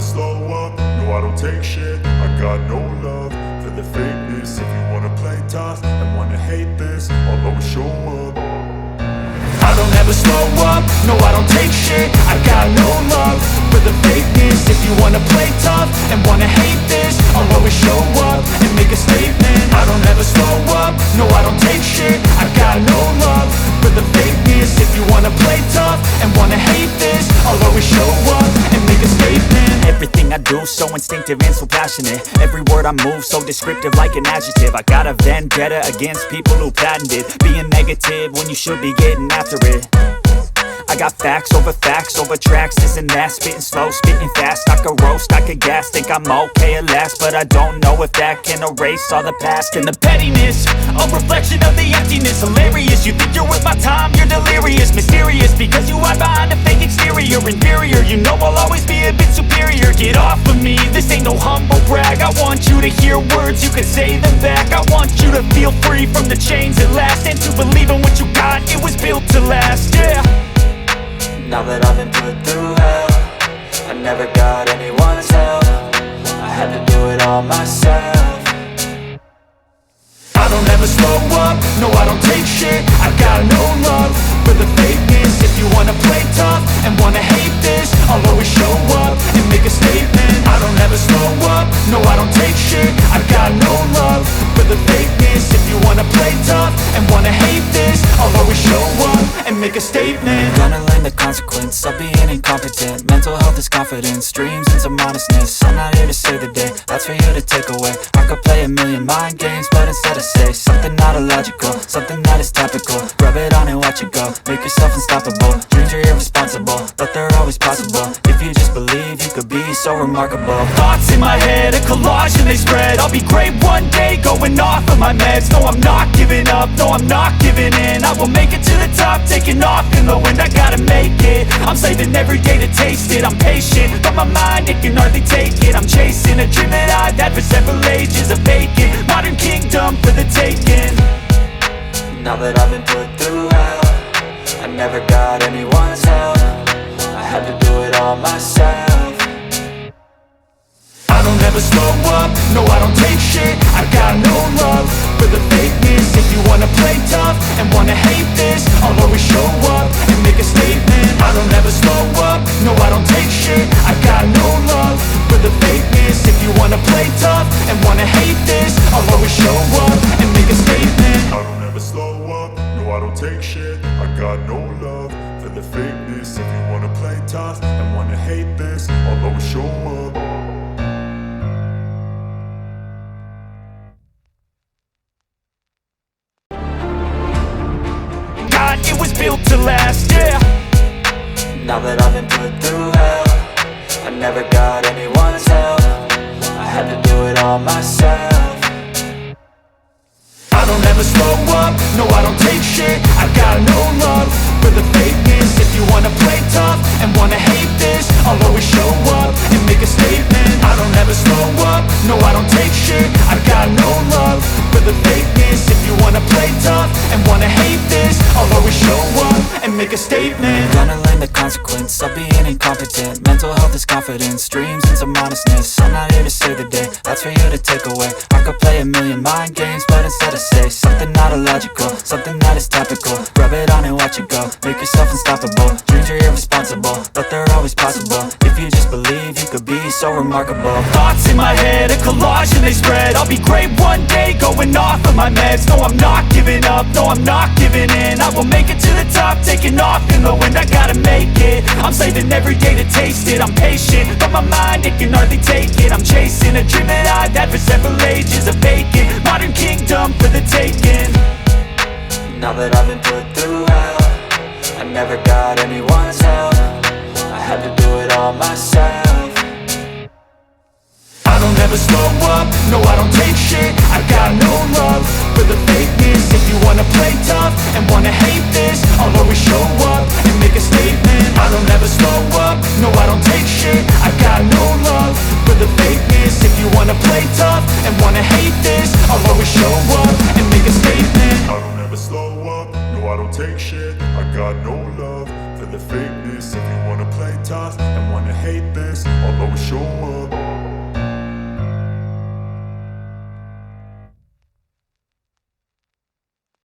slow up, no I don't take shit. I got no love for the fakeness. If you wanna play tough and wanna hate this, I'll always show up. I don't ever slow up, no I don't take shit. I got no love for the fakeness. If you wanna play tough and wanna hate this, I'll always show up and make a statement. I don't ever slow up, no I don't take shit. I got no love for the fakeness. If you wanna play tough and wanna hate this, I'll always show up and make a statement. Everything I do so instinctive and so passionate. Every word I move so descriptive like an adjective. I got a vendetta against people who patented being negative when you should be getting after it. I got facts over tracks, this and that. Spitting slow, spitting fast, I could roast, I could gas. Think I'm okay at last, but I don't know if that can erase all the past. And the pettiness, a reflection of the emptiness. Hilarious, you think you're worth my time, you're delirious. Mysterious, because you hide behind a fake exterior. Inferior, you know I'll always be a bit superior. Get off of me, this ain't no humble brag. I want you to hear words, you can say them back. I want you to feel free from the chains at last, and to believe in what you got, it was built to last, yeah. Now that I've been put through hell, I never got anyone's help. I had to do it all myself. I don't ever slow up, no I don't take shit. I got no love for the fakeness. If you wanna play tough and wanna hate this, I'll always show up and make a statement. I don't ever slow up, no I don't take shit. I got no love for the fakeness. If you wanna play tough and wanna hate this, I'll always show up and make a statement. Gonna learn the consequence of being incompetent. Mental health is confidence, dreams and some honestness. I'm not here to save the day, that's for you to take away. I could play a million mind games, but instead I say something not illogical, something that is topical. Rub it on and watch it go, make yourself unstoppable. Dreams are irresponsible, but they're always possible. If you just believe, you could be so remarkable. Thoughts in my head, a collage and they spread. I'll be great one day, going off of my meds. No, I'm not giving up, no, I'm not giving in. I will make it to the top, taking off in the wind. I gotta make it, I'm saving every day to taste it. I'm patient, but my mind, it can hardly take it. I'm chasing a dream that I've had for several ages. A vacant, modern kingdom for the taking. Now that I've been put through hell, I never got anyone's help. I had to do it all myself. I don't ever slow up, no I don't take shit. I got no love for the fakeness. If you wanna play tough and wanna hate this, I'll always show up and make a statement. I don't ever slow up, no I don't take shit. I got no love for the fakeness. If you wanna play tough and wanna hate this, I'll always show up and make a statement. I don't ever slow up, no I don't take shit. I got no love for the fakeness. If you wanna play tough and wanna hate this, I'll always show up. It was built to last, yeah. Now that I've been put through hell, I never got anyone's help. I had to do it all myself. I don't ever slow up, no I don't take shit. I got no love for the fakeness. If you wanna play tough and wanna hate this, I'll always show up and make a statement. I don't ever slow up, no I don't take shit. I got no love for the fakeness. If you wanna play tough and wanna hate this, I'll always show up and make a statement. Gonna learn the consequence of being incompetent. Mental health is confidence, dreams and some honestness. I'm not here to save the day, that's for you to take away. I could play a million mind games, but instead I say something not illogical, something that is topical. Rub it on and watch it go, make yourself unstoppable. Dreams are irresponsible, but they're always possible. If you just believe, you could be so remarkable. Thoughts in my head, a collage and they spread. I'll be great one day, going off of my meds. No, I'm not giving up, no, I'm not giving in. I will make it to the top, taking off in the wind. I gotta make it, I'm saving every day to taste it. I'm patient, but my mind, it can hardly take it. I'm chasing a dream that I've had for several ages. A vacant, modern kingdom for the taking. Now that I've been put through hell, I never got anyone's help. I had to do it all myself. I don't ever slow up, no I don't take shit. I got no love for the fakeness. If you wanna play tough and wanna hate this, I'll always show up and make a statement. I don't ever slow up, no I don't take shit. I got no love for the fakeness. If you wanna play tough and wanna hate this, I'll always show up and make a statement. I don't ever slow up, no I don't take shit. I got no love for the fakeness. If you wanna play tough and wanna hate this, I'll always show show